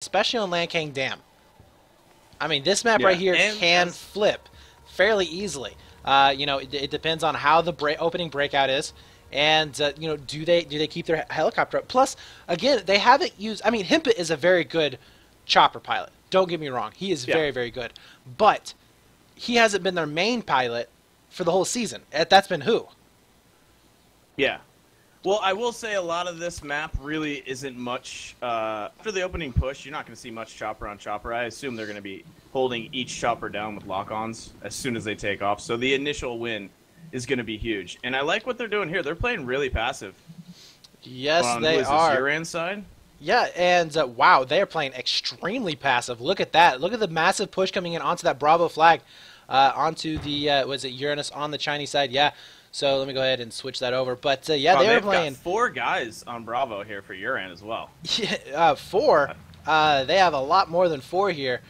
especially on Land King Dam. I mean, this map right here can flip fairly easily. You know, it depends on how the opening breakout is, and you know, do they keep their helicopter up? Plus, again, they haven't used. I mean, Himpit is a very good chopper pilot. Don't get me wrong, he is very, very good, but he hasn't been their main pilot for the whole season. That's been who? Yeah. Well, I will say a lot of this map really isn't much. After the opening push, you're not going to see much chopper on chopper. I assume they're going to be holding each chopper down with lock-ons as soon as they take off. So the initial win is going to be huge. And I like what they're doing here. They're playing really passive. Yes, they are. Uranus side? Yeah, and wow, they are playing extremely passive. Look at that. Look at the massive push coming in onto that Bravo flag, onto the, was it Uranus on the Chinese side? Yeah. So let me go ahead and switch that over. But yeah, they're playing. Got 4 guys on Bravo here for Uran as well. Yeah, 4. They have a lot more than 4 here.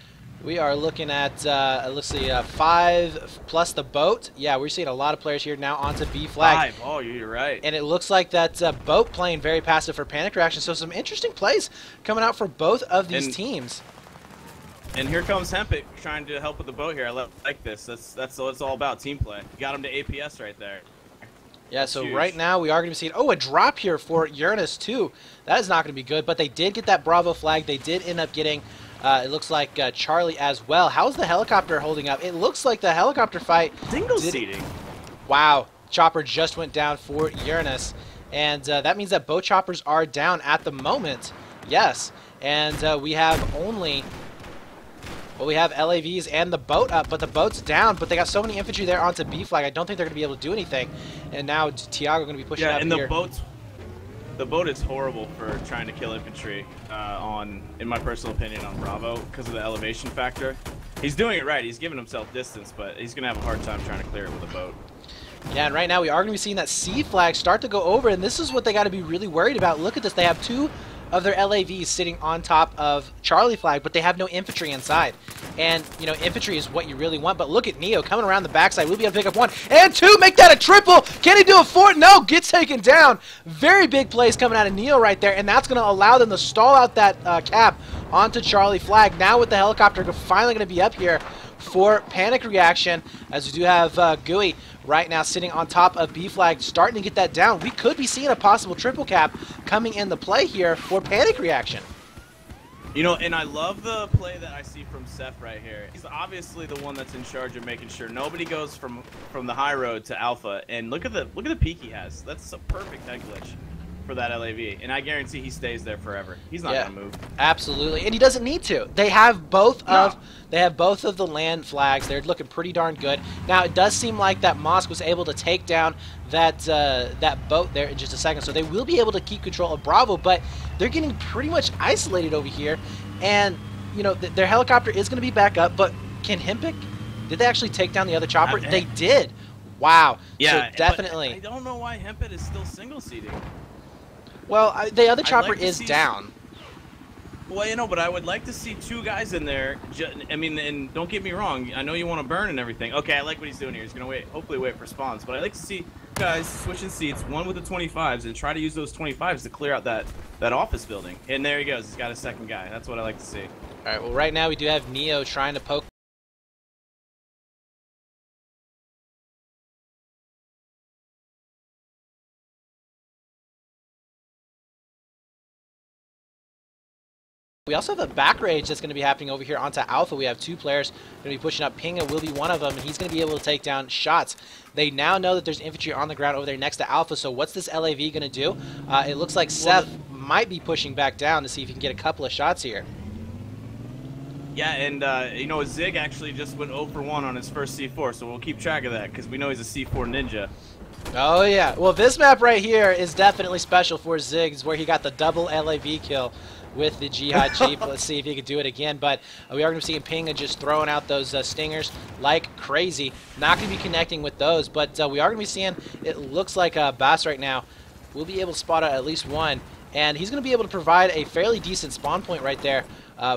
We are looking at let's see, 5 plus the boat. Yeah, we're seeing a lot of players here now onto B flag. 5. Oh, you're right. And it looks like that boat playing very passive for Panic Reaction. So some interesting plays coming out for both of these teams. And here comes Hempit trying to help with the boat here. I like this. That's what it's all about, team play. You got him to APS right there. Yeah, so huge. Right now we are going to be seeing, a drop here for Uranus too. That is not going to be good, but they did get that Bravo flag. They did end up getting, it looks like Charlie as well. How's the helicopter holding up? It looks like the helicopter fight. Single seating. Wow, chopper just went down for Uranus. And that means that both choppers are down at the moment. Yes, and we have only... Well, we have LAVs and the boat up, but the boat's down. But they got so many infantry there onto B flag. I don't think they're going to be able to do anything. And now Tiago going to be pushing up here. Yeah, and the boat is horrible for trying to kill infantry in my personal opinion, on Bravo because of the elevation factor. He's doing it right. He's giving himself distance, but he's going to have a hard time trying to clear it with a boat. Yeah, and right now we are going to be seeing that C flag start to go over, and this is what they got to be really worried about. Look at this. They have 2 of their LAVs sitting on top of Charlie flag, but they have no infantry inside. And, you know, infantry is what you really want. But look at Neo coming around the backside. We'll be able to pick up 1 and 2, make that a triple. Can he do a 4? No, gets taken down. Very big plays coming out of Neo right there, and that's going to allow them to stall out that cap onto Charlie flag. Now with the helicopter finally going to be up here for Panic Reaction, as we do have Gooey right now sitting on top of B flag, starting to get that down. We could be seeing a possible triple cap coming into play here for Panic Reaction. You know, and I love the play that I see from Seth right here. He's obviously the one that's in charge of making sure nobody goes from the high road to alpha. And look at the peak he has. That's a perfect head glitch for that LAV, and I guarantee he stays there forever. He's not gonna move. Absolutely, and he doesn't need to. They have both of the land flags. They're looking pretty darn good. Now it does seem like that Mosk was able to take down that that boat there in just a second, so they will be able to keep control of Bravo. But they're getting pretty much isolated over here, and you know their helicopter is going to be back up. But can Himpic? Did they actually take down the other chopper? They did. Wow. Yeah, so definitely. I don't know why Hempit is still single seating. Well, the other chopper is down. Well, you know, but I would like to see 2 guys in there. I mean, and don't get me wrong. I know you want to burn and everything. Okay, I like what he's doing here. He's going to hopefully wait for spawns. But I like to see guys switching seats, one with the 25s, and try to use those 25s to clear out that office building. And there he goes. He's got a second guy. That's what I like to see. All right, well, right now we do have Neo trying to poke. We also have a back rage that's going to be happening over here onto Alpha. We have 2 players going to be pushing up. Pinga will be one of them, and he's going to be able to take down shots. They now know that there's infantry on the ground over there next to Alpha, so what's this LAV going to do? It looks like Seth might be pushing back down to see if he can get a couple of shots here. Yeah, and, you know, Zig actually just went 0 for 1 on his first C4, so we'll keep track of that because we know he's a C4 ninja. Oh, yeah. Well, this map right here is definitely special for Ziggs, where he got the double LAV kill with the Jihad Jeep. Let's see if he can do it again. But we are going to be seeing Pinga just throwing out those stingers like crazy. Not going to be connecting with those, but we are going to be seeing, it looks like Bass right now will be able to spot out at least 1. And he's going to be able to provide a fairly decent spawn point right there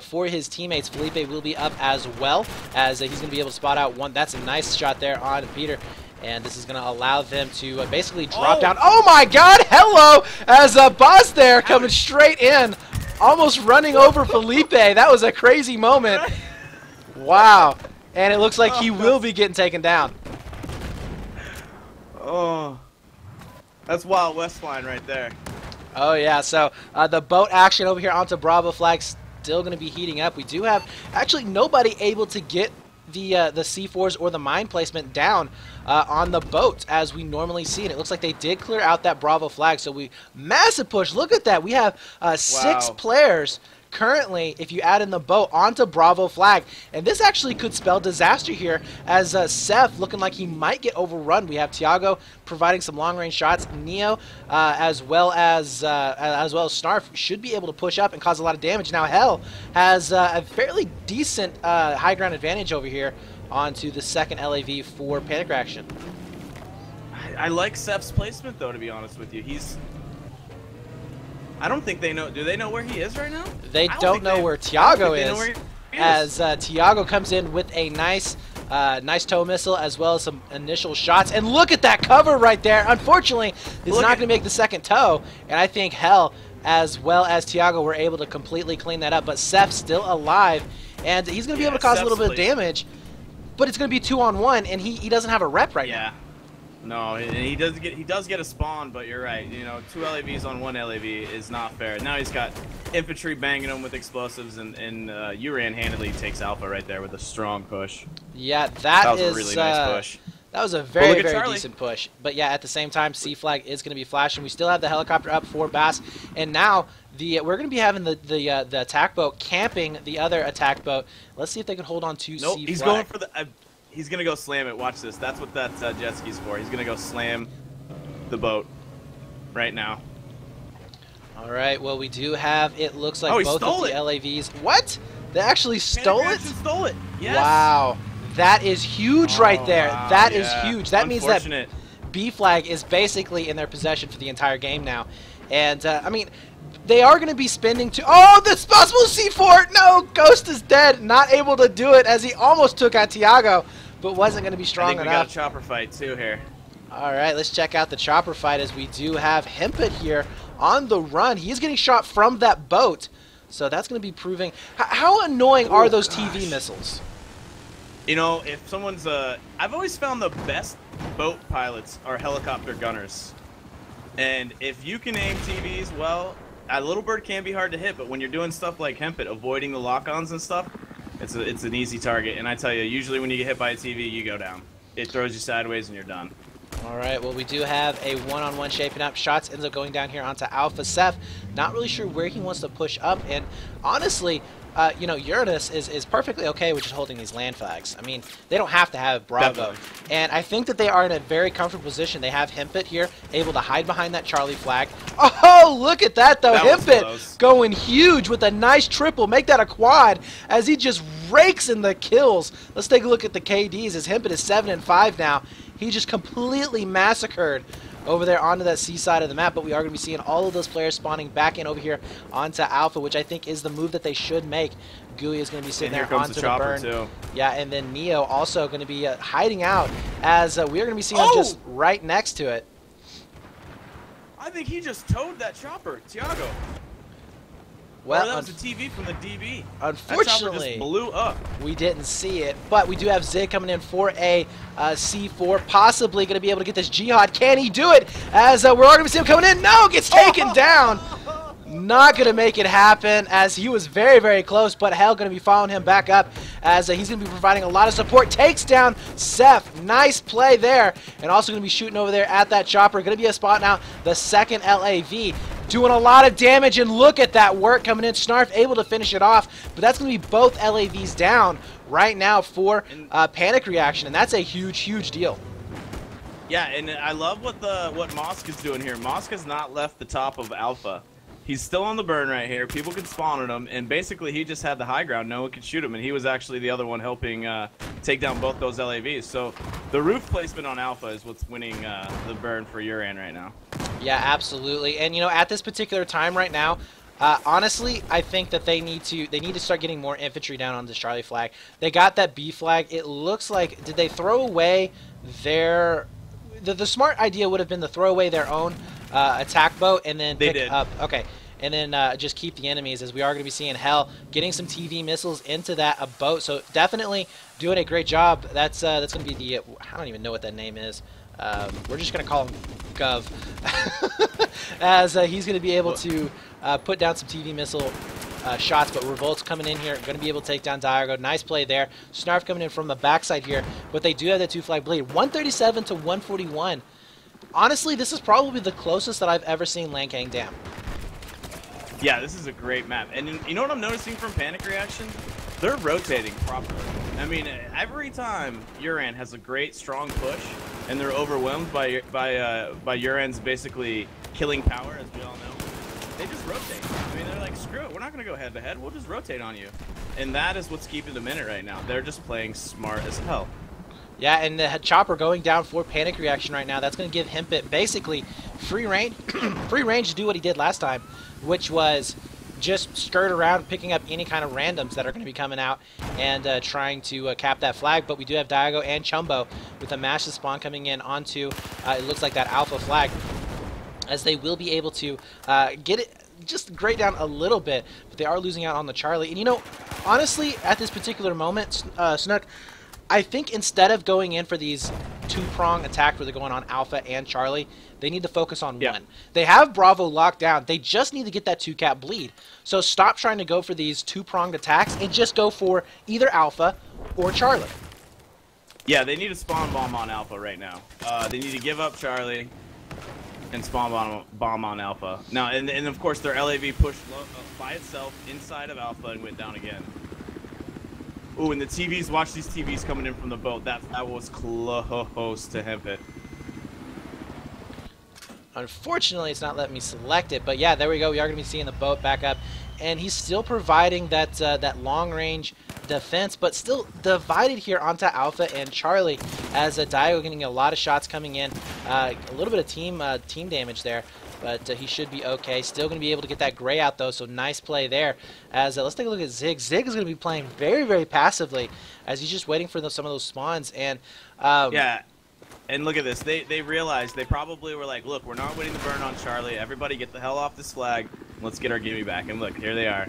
for his teammates. Felipe will be up as well, as he's going to be able to spot out 1. That's a nice shot there on Peter. And this is going to allow them to basically drop down. Oh my god, hello! As Boss there coming straight in almost running over Felipe. That was a crazy moment. Wow. And it looks like he will be getting taken down. Oh, that's Wild West line right there. Oh, yeah. So the boat action over here onto Bravo flag still going to be heating up. We do have actually nobody able to get the C4s or the mine placement down on the boat as we normally see it. It looks like they did clear out that Bravo flag. So massive push. Look at that. We have 6 players currently, if you add in the boat, onto Bravo flag. And this actually could spell disaster here as Seth looking like he might get overrun. We have Tiago providing some long-range shots. Neo, as well as Snarf, should be able to push up and cause a lot of damage. Now Hell has a fairly decent high ground advantage over here onto the second LAV for Panic Reaction. I like Seth's placement, though, to be honest with you. I don't think they know. Do they know where he is right now? They don't know where Tiago is. As Tiago comes in with a nice tow missile as well as some initial shots. And look at that cover right there. Unfortunately, he's not going to make the second tow. And I think Hell as well as Tiago were able to completely clean that up. But Seth's still alive. And he's going to be able to cause a little bit of damage. But it's going to be 2-on-1, and he doesn't have a rep right now. No, he does get a spawn, but you're right. You know, 2 LAVs on 1 LAV is not fair. Now he's got infantry banging him with explosives, and Uran handily takes Alpha right there with a strong push. Yeah, that was a really nice push. That was a very decent push. But yeah, at the same time, C flag is going to be flashing. We still have the helicopter up for Bass, and now we're going to be having the attack boat camping the other attack boat. Let's see if they can hold on to C flag. He's going for the. He's going to go slam it. Watch this. That's what that jet ski's for. He's going to go slam the boat right now. All right. Well, we do have, it looks like both of the LAVs. What? They actually stole it? Stole it. Yes. Wow. That is huge right there. Wow, that is huge. That means that B flag is basically in their possession for the entire game now. And, I mean, they are going to be spending oh, this possible C4! No, Ghost is dead. Not able to do it as he almost took out Tiago, but wasn't going to be strong enough. I think we got a chopper fight, too, here. All right, let's check out the chopper fight as we do have Hempit here on the run. He is getting shot from that boat, so that's going to be proving. How annoying are those TV missiles? You know, if someone's I've always found the best boat pilots are helicopter gunners. And if you can aim TVs well, a little bird can be hard to hit, but when you're doing stuff like Hempit, avoiding the lock-ons and stuff, it's an easy target. And I tell you, usually when you get hit by a TV, you go down. It throws you sideways and you're done. All right, well, we do have a one-on-one shaping up. Shots ends up going down here onto Alpha. Seth, not really sure where he wants to push up. And honestly, you know, Uranus is perfectly okay with just holding these land flags. I mean, they don't have to have Bravo. Definitely. And I think that they are in a very comfortable position. They have Hempit here, able to hide behind that Charlie flag. Oh, look at that, though. Hempit going huge with a nice triple. Make that a quad as he just rakes in the kills. Let's take a look at the KDs as Hempit is 7-5 now. He just completely massacred over there onto that C side of the map, but we are going to be seeing all of those players spawning back in over here onto Alpha, which I think is the move that they should make. Gooey is going to be sitting there onto the burn. Too. Yeah, and then Neo also going to be hiding out as we are going to be seeing him just right next to it. I think he just towed that chopper, Tiago. Well, that was a TV from the DB. Unfortunately, just blew up. We didn't see it, but we do have Zig coming in for a C4, possibly going to be able to get this Jihad. Can he do it? As we're already seeing him coming in. No, gets taken down. Not going to make it happen as he was very, very close, but Hell going to be following him back up as he's going to be providing a lot of support. Takes down Seth. Nice play there. And also going to be shooting over there at that chopper. Going to be a spot now. The second LAV. Doing a lot of damage, and look at that work coming in. Snarf able to finish it off, but that's going to be both LAVs down right now for Panic Reaction, and that's a huge, huge deal. Yeah, and I love what Mosk is doing here. Mosk has not left the top of Alpha. He's still on the burn right here. People can spawn at him, and basically he just had the high ground. No one could shoot him, and he was actually the other one helping take down both those LAVs. So the roof placement on Alpha is what's winning the burn for Uran right now. Yeah, absolutely. And you know, at this particular time right now, honestly, I think that they need to start getting more infantry down on this Charlie flag. They got that B flag. It looks like, did they throw away their? The smart idea would have been to throw away their own attack boat and then pick up. Okay. and then just keep the enemies, as we are going to be seeing Hell getting some TV missiles into that boat. So definitely doing a great job. That's going to be the I don't even know what that name is. We're just going to call him Gov, as he's going to be able to put down some TV missile shots, but Revolt's coming in here, going to be able to take down Diago. Nice play there. Snarf coming in from the backside here, but they do have that 2-flag bleed. 137 to 141. Honestly, this is probably the closest that I've ever seen Lankang Dam. Yeah, this is a great map. And you know what I'm noticing from Panic Reaction? They're rotating properly. I mean, every time Uran has a great, strong push, and they're overwhelmed by Uran's basically killing power, as we all know, they just rotate. I mean, they're like, screw it, we're not going to go head-to-head, we'll just rotate on you. And that is what's keeping them in it right now. They're just playing smart as hell. Yeah, and the Chopper going down for Panic Reaction right now. That's going to give Himpit basically free range, free range to do what he did last time, which was just skirt around, picking up any kind of randoms that are going to be coming out and trying to cap that flag. But we do have Diago and Chumbo with a massive spawn coming in onto, it looks like that Alpha flag, as they will be able to get it just grade down a little bit, but they are losing out on the Charlie. And you know, honestly, at this particular moment, Snook, I think instead of going in for these two-prong attacks where they're going on Alpha and Charlie, they need to focus on one. They have Bravo locked down. They just need to get that 2-cap bleed. So stop trying to go for these two-pronged attacks and just go for either Alpha or Charlie. Yeah, they need to spawn bomb on Alpha right now. They need to give up Charlie and spawn bomb on Alpha. Now, and of course their LAV pushed by itself inside of Alpha and went down again. Ooh, and the TVs, watch these TVs coming in from the boat. That was close to Himpit. Unfortunately, it's not letting me select it, but yeah, there we go. We are going to be seeing the boat back up, and he's still providing that that long-range defense, but still divided here onto Alpha and Charlie, as Dio getting a lot of shots coming in. A little bit of team damage there, but he should be okay. Still going to be able to get that gray out, though, so nice play there. As let's take a look at Zig. Zig is going to be playing very, very passively, as he's just waiting for some of those spawns. And yeah. And look at this. They realized, they probably were like, look, we're not waiting to burn on Charlie. Everybody get the hell off this flag. Let's get our gimme back. And look, here they are.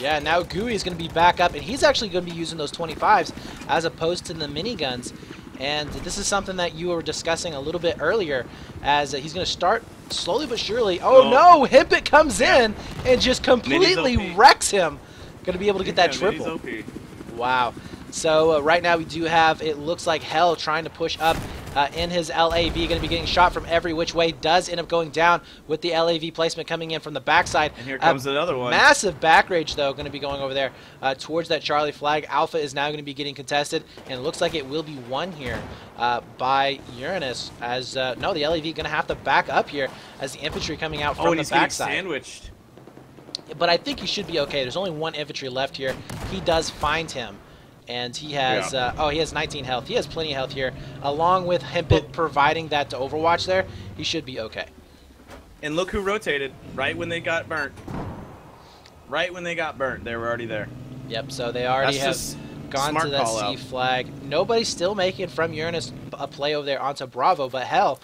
Yeah, now Gooey is going to be back up, and he's actually going to be using those 25s as opposed to the miniguns. And this is something that you were discussing a little bit earlier, as he's going to start slowly but surely. Oh no, Himpit comes in and just completely wrecks him. Going to be able to get that triple. Wow. So right now we do have, it looks like Hell trying to push up in his LAV, going to be getting shot from every which way. Does end up going down with the LAV placement coming in from the backside. And here comes another one. Massive back rage, though, going to be going over there towards that Charlie flag. Alpha is now going to be getting contested, and it looks like it will be won here by Uranus. As no, the LAV going to have to back up here as the infantry coming out from the backside. He's getting sandwiched. But I think he should be okay. There's only one infantry left here. He does find him. And he has, he has 19 health. He has plenty of health here. Along with Himpit providing that to Overwatch there, he should be okay. And look who rotated right when they got burnt. Right when they got burnt, they were already there. Yep, so they already have gone to that C flag. Nobody's still making from Uranus a play over there onto Bravo, but hell,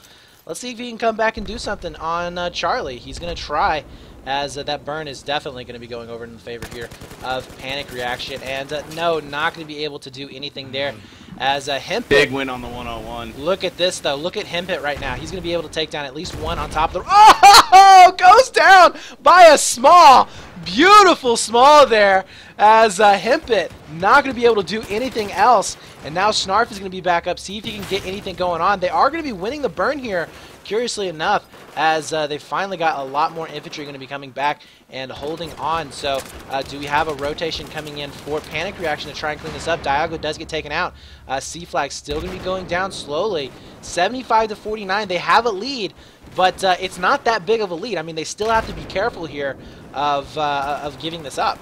let's see if he can come back and do something on Charlie. He's going to try, as that burn is definitely going to be going over in the favor here of Panic Reaction. And no, not going to be able to do anything there, as Himpit. Big win on the 101. Look at this, though. Look at Himpit right now. He's going to be able to take down at least one on top of the... Oh! Goes down by a small. Beautiful small there, as Himpit not going to be able to do anything else. And now Snarf is going to be back up, see if he can get anything going on. They are going to be winning the burn here, curiously enough, as they finally got a lot more infantry going to be coming back and holding on. So do we have a rotation coming in for Panic Reaction to try and clean this up? Diago does get taken out. C flag still going to be going down slowly. 75 to 49. They have a lead, but it's not that big of a lead. I mean, they still have to be careful here of giving this up.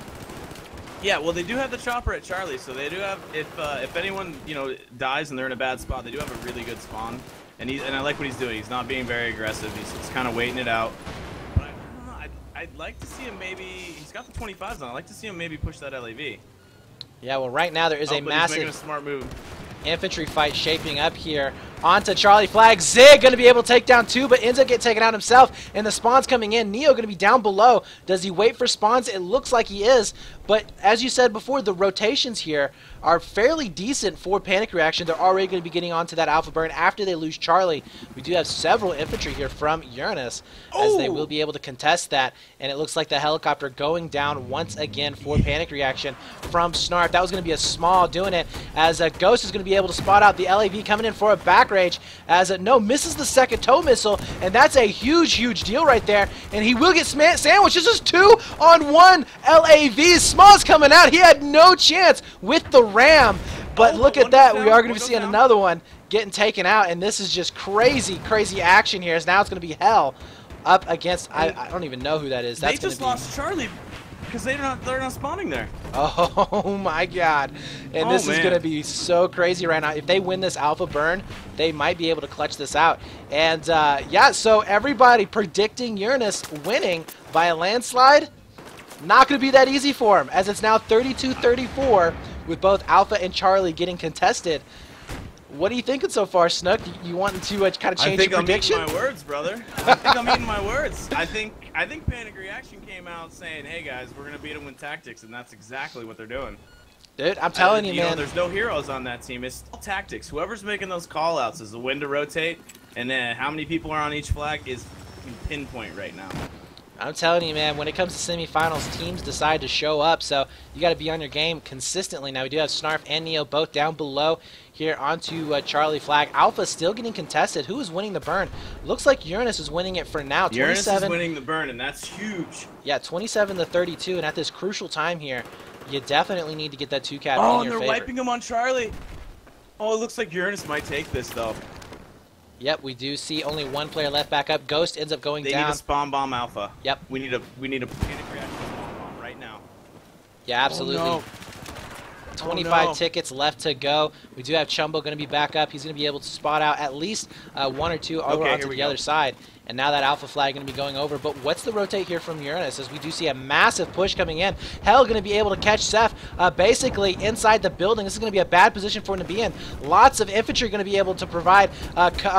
Yeah, well, they do have the chopper at Charlie, so they do have, if anyone, you know, dies and they're in a bad spot, they do have a really good spawn. And I like what he's doing. He's not being very aggressive. He's kind of waiting it out. But I don't know. I'd like to see him maybe. He's got the 25s on. I'd like to see him maybe push that LAV. Yeah, well, right now there is a massive he's making a smart move. Infantry fight shaping up here onto Charlie Flag. Zig going to be able to take down 2, but ends up getting taken out himself. And the spawns coming in. Neo going to be down below. Does he wait for spawns? It looks like he is. But as you said before, the rotations here are fairly decent for Panic Reaction. They're already going to be getting onto that Alpha Burn after they lose Charlie. We do have several infantry here from Uranus as they will be able to contest that. And it looks like the helicopter going down once again for Panic Reaction from Snarf. That was going to be a small doing it as Ghost is going to be able to spot out the LAV coming in for a back rage as No misses the second tow missile, and that's a huge deal right there. And he will get sandwiched. This is 2-on-1 LAV. Small's coming out. He had no chance with the ram. But look at that. We are going to be seeing another one getting taken out. And this is just crazy action here. As now it's going to be Hell up against, I don't even know who that is. They just lost Charlie because they're not spawning there. Oh my god. And this is going to be so crazy right now. If they win this Alpha Burn, they might be able to clutch this out. And yeah, so everybody predicting Uranus winning by a landslide. Not going to be that easy for him, as it's now 32-34 with both Alpha and Charlie getting contested. What are you thinking so far, Snook? You wanting to kind of change your prediction? I think I'm eating my words, brother. I think I'm eating my words. I think Panic Reaction came out saying, "Hey guys, we're going to beat them with tactics," and that's exactly what they're doing. Dude, I'm telling you, man. There's no heroes on that team. It's all tactics. Whoever's making those call-outs is the when to rotate, and then how many people are on each flag is pinpoint right now. I'm telling you, man, when it comes to semifinals, teams decide to show up, so you got to be on your game consistently. Now, we do have Snarf and Neo both down below here onto Charlie Flag. Alpha still getting contested. Who is winning the burn? Looks like Uranus is winning it for now. Uranus is winning the burn, and that's huge. Yeah, 27-32, and at this crucial time here, you definitely need to get that 2-cap in your and they're favor. wiping him on Charlie. Oh, it looks like Uranus might take this, though. Yep, we do see only one player left back up. Ghost ends up going down. They need a spawn bomb Alpha. Yep. We need a Panic Reaction spawn bomb right now. Yeah, absolutely. Oh, no. 25 tickets left to go. We do have Chumbo going to be back up. He's going to be able to spot out at least 1 or 2 over onto the other side. And now that Alpha Flag going to be going over. But what's the rotate here from Uranus? As we do see a massive push coming in. Hell going to be able to catch Seth basically inside the building. This is going to be a bad position for him to be in. Lots of infantry going to be able to provide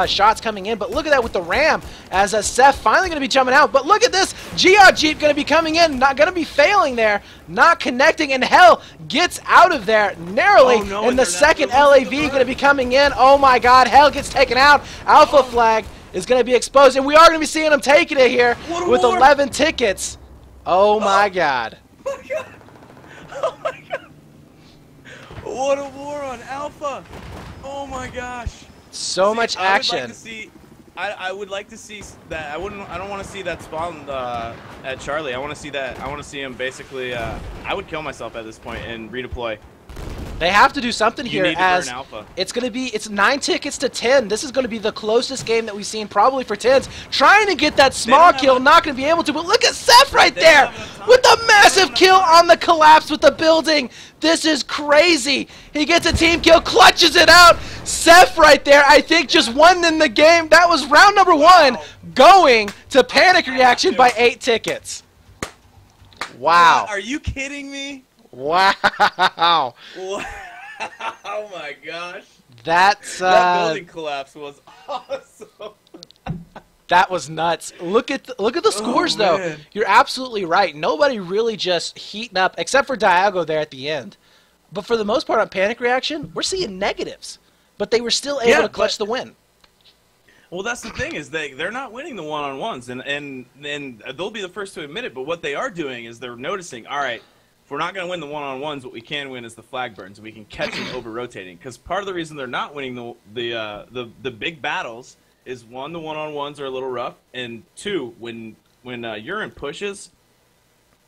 shots coming in. But look at that with the ram as Seth finally going to be jumping out. But look at this. Geod Jeep going to be coming in. Not going to be failing there. Not connecting. And Hell gets out of there narrowly. Oh, no, and the second LAV going to be coming in. Oh my god. Hell gets taken out. Alpha Flag is going to be exposed, and we are going to be seeing him taking it here with 11 tickets. Oh my god. Oh my god. Oh my god. What a war on Alpha. Oh my gosh. So much action. I would like to see that. I don't want to see that spawn at Charlie. I want to see that. I want to see him basically. I would kill myself at this point and redeploy. They have to do something here as Alpha. It's 9 tickets to 10. This is going to be the closest game that we've seen probably for 10s. Trying to get that small kill, not going to be able to, but look at Seth right there with the massive kill on the collapse with the building. This is crazy. He gets a team kill, clutches it out. Seth right there, I think, just won in the game. That was round number 1 going to Panic Reaction by 8 tickets. Wow. What? Are you kidding me? Wow. Oh my gosh. That building collapse was awesome. That was nuts. Look at the scores though. Man. You're absolutely right. Nobody really just heating up except for Diago there at the end. But for the most part on Panic Reaction, we're seeing negatives. But they were still able to clutch the win. Well, that's the thing is they're not winning the one-on-ones and they'll be the first to admit it, but what they are doing is they're noticing, all right, if we're not going to win the one-on-ones, what we can win is the flag burns, and we can catch them over-rotating. Because part of the reason they're not winning the big battles is, 1, the one-on-ones are a little rough, and 2, when Urine pushes,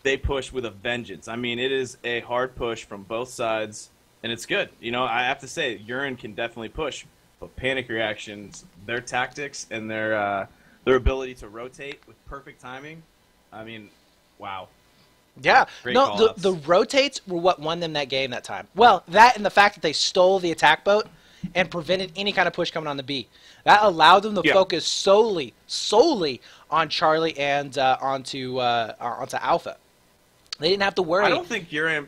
they push with a vengeance. I mean, it is a hard push from both sides, and it's good. You know, I have to say, Urine can definitely push, but Panic Reactions, their tactics and their ability to rotate with perfect timing, I mean, wow. Yeah, no, the rotates were what won them that game that time. Well, that and the fact that they stole the attack boat and prevented any kind of push coming on the B. That allowed them to focus solely on Charlie and onto Alpha. They didn't have to worry. I don't think Urine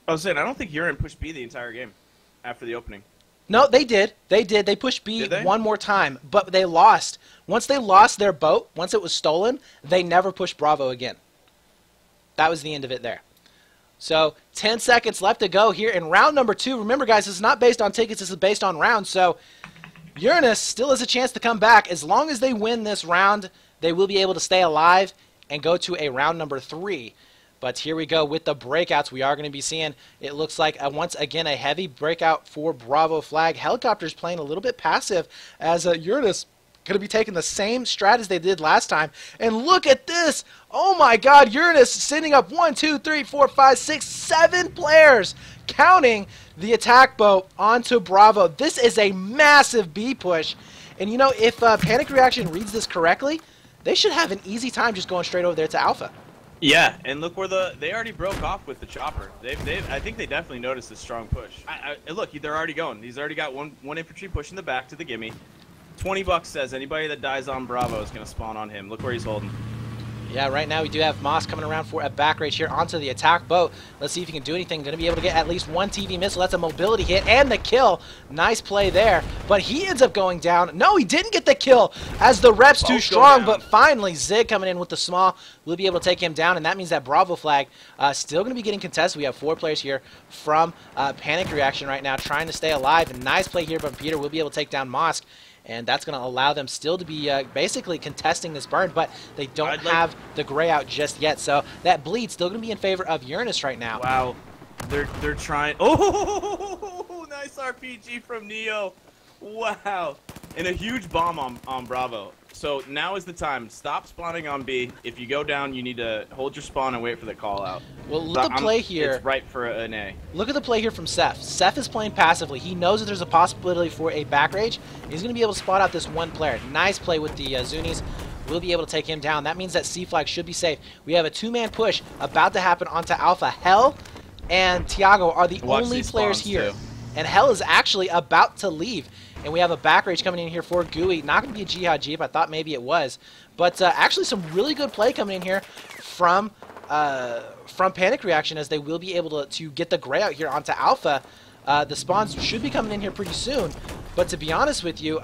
pushed B the entire game after the opening. No, they did. They did. They pushed B one more time, but they lost. Once they lost their boat, once it was stolen, they never pushed Bravo again. That was the end of it there. So 10 seconds left to go here in round number 2. Remember, guys, this is not based on tickets. This is based on rounds. So Uranus still has a chance to come back. As long as they win this round, they will be able to stay alive and go to a round number 3. But here we go with the breakouts we are going to be seeing. It looks like, once again, a heavy breakout for Bravo flag. Helicopters playing a little bit passive as Uranus going to be taking the same strat as they did last time. And look at this. Oh, my God. Uranus sending up 1, 2, 3, 4, 5, 6, 7 players, counting the attack boat onto Bravo. This is a massive B push. And, you know, if Panic Reaction reads this correctly, they should have an easy time just going straight over there to Alpha. Yeah, and look where they already broke off with the chopper. I think they definitely noticed this strong push. Look, they're already going. He's already got one infantry pushing the back to the gimme. $20 says anybody that dies on Bravo is going to spawn on him. Look where he's holding. Yeah, right now we do have Moss coming around for a back rage here onto the attack boat. Let's see if he can do anything. Going to be able to get at least one TV missile. That's a mobility hit and the kill. Nice play there. But he ends up going down. No, he didn't get the kill as the rep's too strong. But finally, Zig coming in with the small will be able to take him down. And that means that Bravo flag still going to be getting contested. We have 4 players here from Panic Reaction right now trying to stay alive. And nice play here from Peter. We'll be able to take down Mosk. And that's going to allow them still to be basically contesting this burn, but they don't have the gray out just yet. So that bleed still going to be in favor of Uranus right now. Wow, they're trying. Oh, nice RPG from Neo. Wow, and a huge bomb on Bravo. So now is the time. Stop spawning on B. If you go down, you need to hold your spawn and wait for the call out. Well, look at the play here. It's right for an A. Look at the play here from Seth. Seth is playing passively. He knows that there's a possibility for a back rage. He's going to be able to spot out this one player. Nice play with the Zunis. We'll be able to take him down. That means that C flag should be safe. We have a 2-man push about to happen onto Alpha. Hell and Tiago are the only players here. Too. And Hell is actually about to leave. And we have a back rage coming in here for Gooey. Not going to be a Jihad Jeep. I thought maybe it was. But actually some really good play coming in here from Panic Reaction, as they will be able to get the gray out here onto Alpha. The spawns should be coming in here pretty soon. But to be honest with you,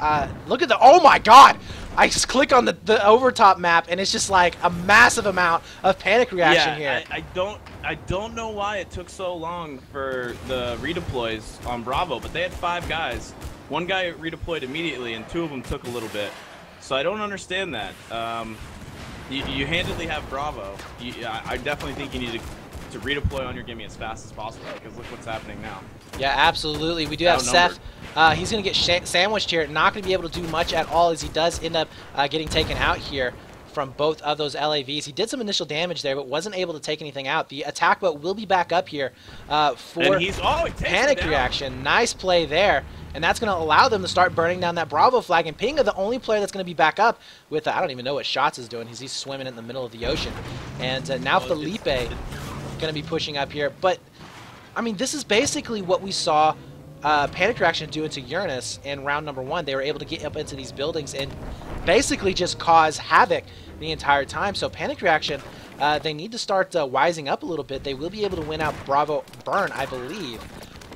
look at the... Oh my God! I just click on the overtop map, and it's just like a massive amount of Panic Reaction here. I don't know why it took so long for the redeploys on Bravo, but they had 5 guys. 1 guy redeployed immediately, and 2 of them took a little bit. So I don't understand that. You handedly have Bravo. I definitely think you need to redeploy on your gimme as fast as possible, because look what's happening now. Yeah, absolutely. We do have Seth. He's going to get sandwiched here. Not going to be able to do much at all, as he does end up getting taken out here from both of those LAVs. He did some initial damage there, but wasn't able to take anything out. The attack boat will be back up here for Panic Reaction. Nice play there. And that's going to allow them to start burning down that Bravo flag. And Pinga, the only player that's going to be back up with, I don't even know what Shots is doing. He's swimming in the middle of the ocean. And now Felipe going to be pushing up here. But, I mean, this is basically what we saw Panic Reaction do into Uranus in round number 1. They were able to get up into these buildings and basically just cause havoc the entire time. So Panic Reaction, they need to start wising up a little bit. They will be able to win out Bravo Burn, I believe.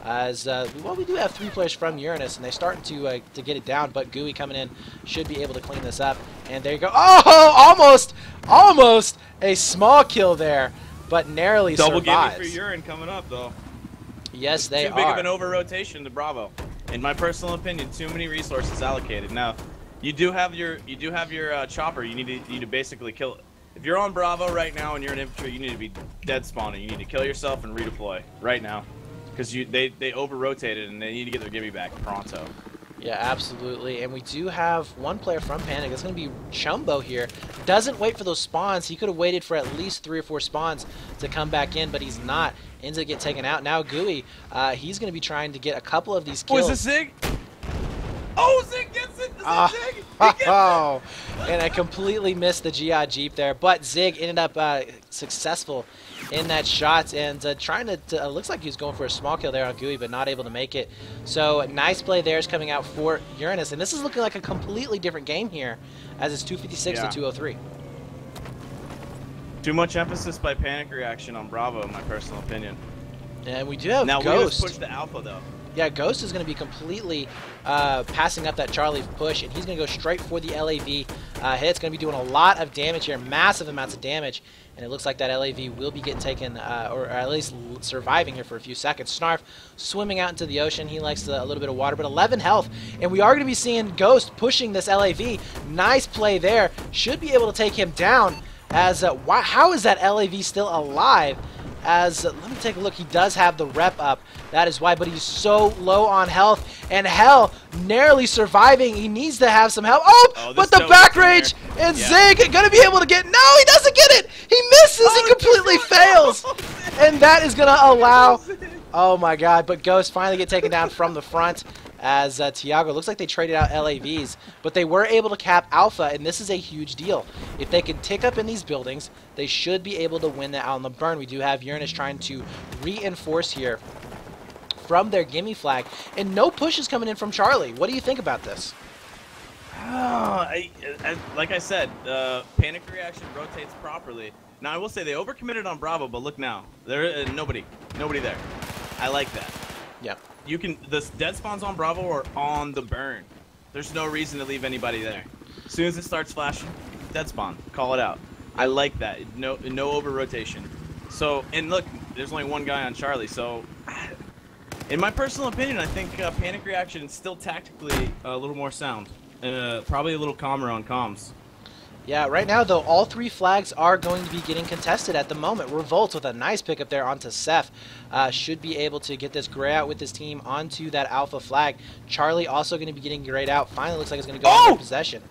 As well, we do have 3 players from Uranus, and they're starting to get it down. But Gooey coming in should be able to clean this up. And there you go. Oh, almost a small kill there, but narrowly survives. Double gimme for Urine coming up, though. Yes, they are. Too big of an over-rotation to Bravo. In my personal opinion, too many resources allocated. Now, you do have your chopper. You need to basically kill it. If you're on Bravo right now and you're an infantry, you need to be dead spawning. You need to kill yourself and redeploy right now. Because they over-rotated and they need to get their gimme back pronto. Yeah, absolutely. And we do have 1 player from Panic. It's going to be Chumbo here. Doesn't wait for those spawns. He could have waited for at least 3 or 4 spawns to come back in, but he's not. Ends up getting taken out. Now Gooey, he's going to be trying to get a couple of these kills. Oh, is this Zig? Oh, Zig gets it! Zig! Oh, and I completely missed the Jihad Jeep there. But Zig ended up successful in that shot, and trying to looks like he was going for a small kill there on Gooey, but not able to make it. So nice play there is coming out for Uranus, and this is looking like a completely different game here, as it's 256 to 203. Too much emphasis by Panic Reaction on Bravo, in my personal opinion. And we do have now Ghost. We just push the Alpha, though. Yeah, Ghost is going to be completely passing up that Charlie push, and he's going to go straight for the LAV hit. It's going to be doing a lot of damage here, massive amounts of damage, and it looks like that LAV will be getting taken, or at least surviving here for a few seconds. Snarf swimming out into the ocean. He likes a little bit of water, but 11 health, and we are going to be seeing Ghost pushing this LAV. Nice play there. Should be able to take him down. As how is that LAV still alive? As let me take a look, he does have the rep up, that is why, but he's so low on health, and Hell narrowly surviving. He needs to have some help. But the back rage, and Zig gonna be able to get, no, he doesn't get it, he misses, he completely fails, and that is gonna allow, oh my god, but Ghost finally get taken down from the front. As Tiago, looks like they traded out LAVs, but they were able to cap Alpha, and this is a huge deal. If they can tick up in these buildings, they should be able to win that out on the burn. We do have Uranus trying to reinforce here from their gimme flag, and no push is coming in from Charlie. What do you think about this? Like I said, panic reaction rotates properly. Now, I will say they overcommitted on Bravo, but look now. There nobody there. I like that. Yeah. You can, the dead spawns on Bravo or on the burn. There's no reason to leave anybody there. As soon as it starts flashing, dead spawn. Call it out. I like that. No over rotation. So, and look, there's only one guy on Charlie. So, in my personal opinion, I think panic reaction is still tactically a little more sound. Probably a little calmer on comms. Yeah, right now, though, all three flags are going to be getting contested at the moment. Revolt with a nice pickup there onto Seth. Should be able to get this gray out with his team onto that Alpha flag. Charlie also going to be getting grayed out. Finally looks like it's going to go into possession.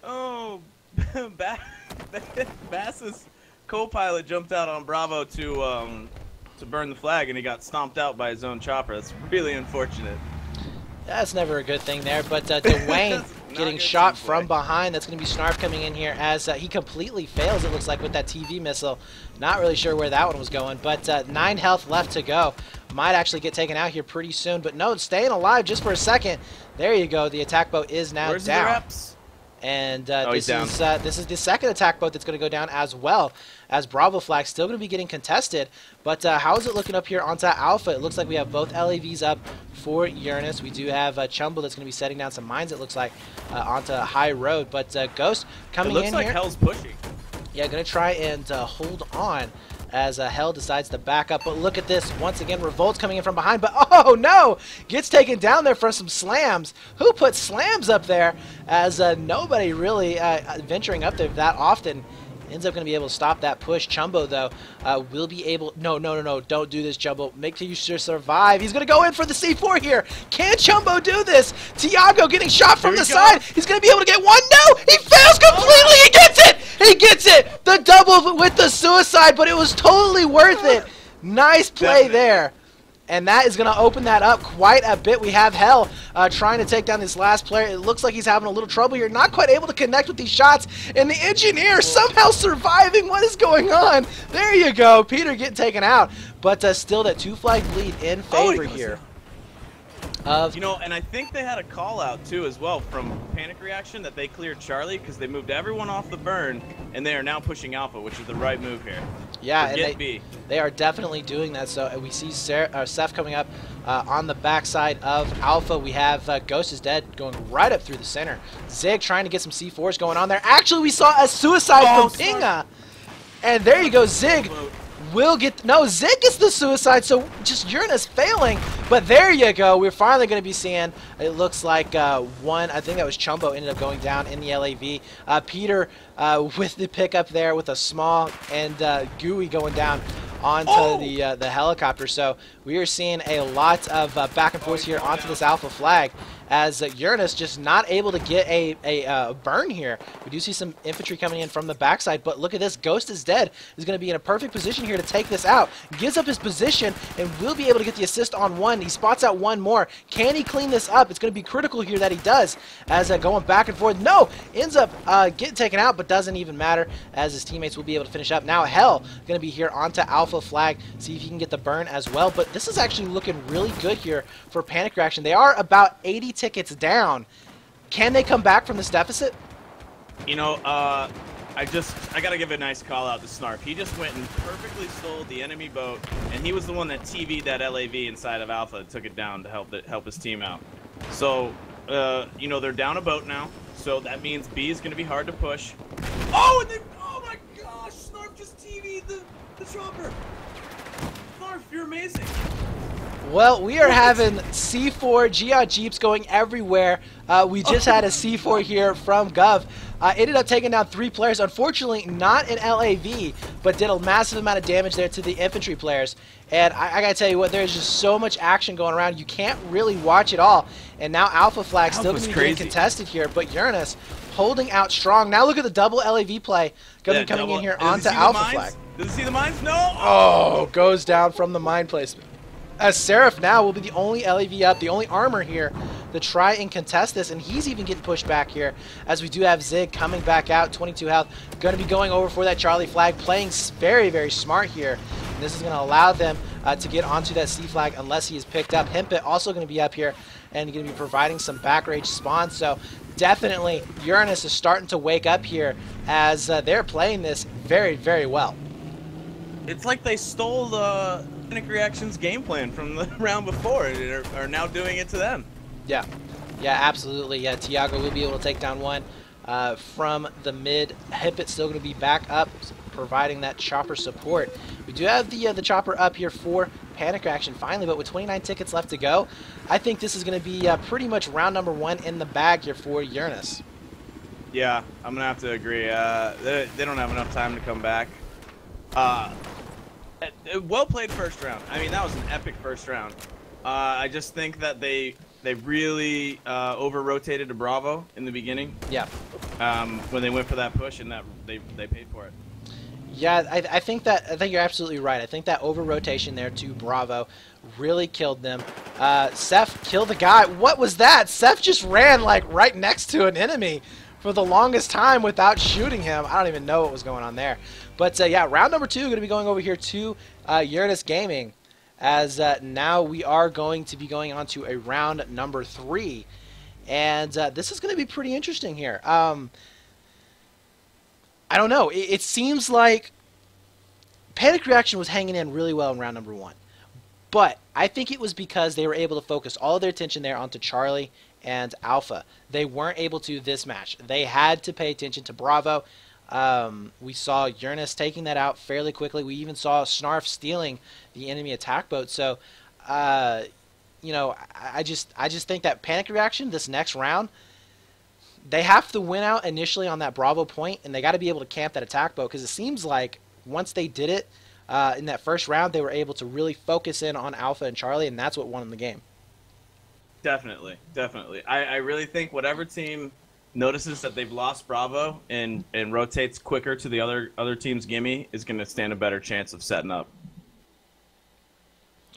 Oh, Bass's co-pilot jumped out on Bravo to burn the flag, and he got stomped out by his own chopper. That's really unfortunate. That's never a good thing there, but Dwayne getting shot from behind. That's going to be Snarf coming in here as he completely fails, it looks like, with that TV missile. Not really sure where that one was going, but 9 health left to go. Might actually get taken out here pretty soon, but no, staying alive just for a second. There you go. The attack boat is now Where's down. The reps? And this is the second attack boat that's going to go down as well, as Bravo flag still going to be getting contested. But how is it looking up here onto Alpha? It looks like we have both LAVs up for Uranus. We do have Chumbo that's going to be setting down some mines, it looks like, onto High Road. But Ghost coming in here. It looks like Hell's pushing. Yeah, going to try and hold on as Hell decides to back up. But look at this. Once again, Revolt's coming in from behind. But, oh, no! Gets taken down there for some slams. Who put slams up there? As nobody really venturing up there that often ends up going to be able to stop that push. Chumbo, though, will be able... No. Don't do this, Chumbo. Make sure you survive. He's going to go in for the C4 here. Can Chumbo do this? Tiago getting shot from the side. He's going to be able to get one. No! He fails completely. He gets it! He gets it! The double with the suicide, but it was totally worth it. Nice play there. And that is going to open that up quite a bit. We have Hell trying to take down this last player. It looks like he's having a little trouble here. Not quite able to connect with these shots. And the engineer somehow surviving. What is going on? There you go. Peter getting taken out. But still that 2-flag lead in favor here. You know, and I think they had a call out too as well from panic reaction that they cleared Charlie because they moved everyone off the burn and they are now pushing Alpha, which is the right move here. Yeah, and they are definitely doing that. So we see Seth coming up on the backside of Alpha. We have Ghost is dead going right up through the center. Zig trying to get some C4s going on there. Actually, we saw a suicide from Pinga. And there you go, Zig will get... No, Zig gets the suicide, so just Uranus failing. But there you go. We're finally going to be seeing, it looks like one, I think that was Chumbo, ended up going down in the LAV. Peter with the pickup there with a small and Gooey going down onto the helicopter. So we are seeing a lot of back and forth here onto this Alpha flag as Uranus just not able to get a burn here. We do see some infantry coming in from the backside, but look at this. Ghost is dead. Is going to be in a perfect position here to take this out. Gives up his position and will be able to get the assist on one. He spots out one more. Can he clean this up? It's going to be critical here that he does as going back and forth. No! Ends up getting taken out, but doesn't even matter as his teammates will be able to finish up. Now Hell going to be here onto Alpha flag. See if he can get the burn as well, but this is actually looking really good here for Panic Reaction. They are about 80 tickets down. Can they come back from this deficit? You know, I gotta give a nice call out to Snarf. He just went and perfectly stole the enemy boat, and he was the one that TV'd that LAV inside of Alpha and took it down to help his team out. So, you know, they're down a boat now, so that means B is gonna be hard to push. Oh, and oh my gosh, Snarf just TV'd the chopper. Snarf, you're amazing. Well, we are having C4 Geode Jeeps going everywhere. We just had a C4 here from Gov. Ended up taking down 3 players. Unfortunately, not an LAV, but did a massive amount of damage there to the infantry players. And I gotta tell you what, there's just so much action going around. You can't really watch it all. And now Alpha Flag still going to be getting contested here, but Uranus holding out strong. Now look at the double LAV play. Gov coming in here onto Alpha Flag. Does he see the mines? No! Oh, goes down from the mine placement. As Seraph now will be the only LAV up, the only armor here to try and contest this, and he's even getting pushed back here as we do have Zig coming back out, 22 health, going to be going over for that Charlie flag, playing very, very smart here. And this is going to allow them to get onto that C flag unless he is picked up. Hempit also going to be up here and going to be providing some back rage spawns, so definitely Uranus is starting to wake up here as they're playing this very, very well. It's like they stole the Panic Reactions game plan from the round before and are now doing it to them. Yeah, absolutely. Yeah, Tiago will be able to take down one from the mid. Hempit's still going to be back up, providing that chopper support. We do have the chopper up here for Panic Reaction finally, but with 29 tickets left to go, I think this is going to be pretty much round number 1 in the bag here for Uranus. Yeah, I'm going to have to agree. They don't have enough time to come back. Well played first round. I mean, that was an epic first round. I just think that they really over-rotated to Bravo in the beginning. Yeah. When they went for that push, and that they paid for it. Yeah, I think you're absolutely right. I think that over-rotation there to Bravo really killed them. Seth killed the guy. What was that? Seth just ran like right next to an enemy for the longest time without shooting him. I don't even know what was going on there. But yeah, round number 2 going to be going over here to Uranus Gaming, as now we are going to be going on to a round number 3. And this is going to be pretty interesting here. I don't know. It seems like Panic Reaction was hanging in really well in round number 1. But I think it was because they were able to focus all of their attention there onto Charlie and Alpha. They weren't able to this match. They had to pay attention to Bravo. We saw Uranus taking that out fairly quickly. We even saw Snarf stealing the enemy attack boat. So, you know, I just think that Panic Reaction this next round, they have to win out initially on that Bravo point, and they got to be able to camp that attack boat, because it seems like once they did it in that first round, they were able to really focus in on Alpha and Charlie, and that's what won them the game. Definitely, definitely. I really think whatever team notices that they've lost Bravo and rotates quicker to the other team's gimme is going to stand a better chance of setting up.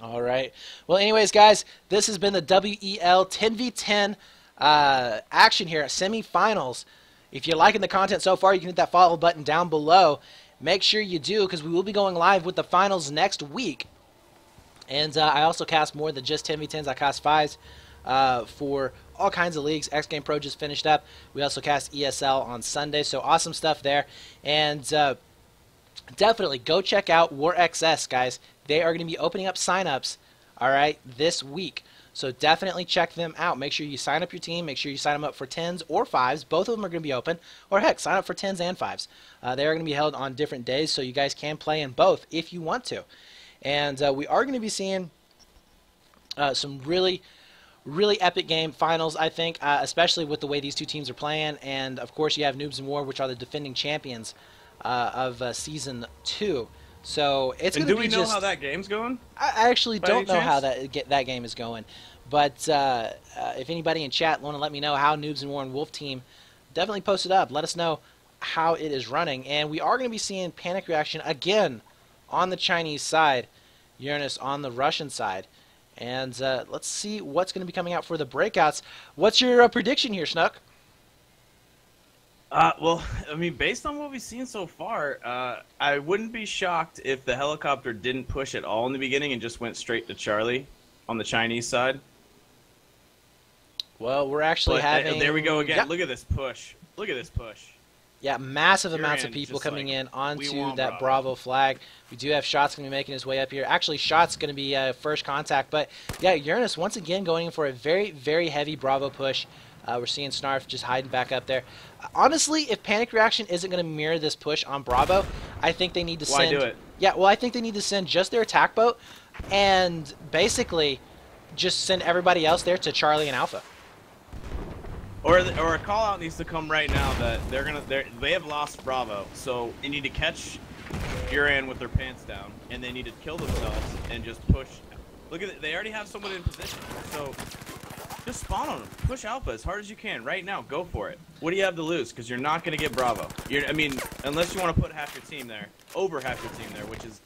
All right. Well, anyways, guys, this has been the WEL 10v10 action here at semifinals. If you're liking the content so far, you can hit that follow button down below. Make sure you do, because we will be going live with the finals next week. And I also cast more than just 10v10s. I cast 5s for all kinds of leagues. X Game Pro just finished up. We also cast ESL on Sunday, so awesome stuff there. And definitely go check out War XS, guys. They are going to be opening up signups, all right, this week. So definitely check them out. Make sure you sign up your team. Make sure you sign them up for 10s or 5s. Both of them are going to be open. Or heck, sign up for 10s and 5s. They are going to be held on different days, so you guys can play in both if you want to. And we are going to be seeing some really epic game finals, I think, especially with the way these two teams are playing. And, of course, you have Noobs in War, which are the defending champions of Season 2. So it's going to be just... do we know how that game's going? I actually don't know how that game is going. But if anybody in chat want to let me know how Noobs in War and Wolf Team, definitely post it up. Let us know how it is running. And we are going to be seeing Panic Reaction again on the Chinese side, Uranus on the Russian side. And let's see what's going to be coming out for the breakouts. What's your prediction here, Snook? Well, I mean, based on what we've seen so far, I wouldn't be shocked if the helicopter didn't push at all in the beginning and just went straight to Charlie on the Chinese side. Well, we're actually having... There we go again. Yeah. Look at this push. Look at this push. Yeah, massive amounts of Uran people just coming like, in we onto want that Bravo flag. We do have Shots going to be making his way up here. Actually, Shots going to be first contact. But, yeah, Uranus once again going in for a very, very heavy Bravo push. We're seeing Snarf just hiding back up there. Honestly, if Panic Reaction isn't going to mirror this push on Bravo, I think they need to Why send... do it? Yeah, well, I think they need to send just their attack boat and basically just send everybody else there to Charlie and Alpha. Or a call out needs to come right now that they have lost Bravo, so they need to catch Uran with their pants down, and they need to kill themselves and just push. Look at it, they already have someone in position, so just spawn on them. Push Alpha as hard as you can right now. Go for it. What do you have to lose? Because you're not going to get Bravo. I mean, unless you want to put half your team there, over half your team there, which is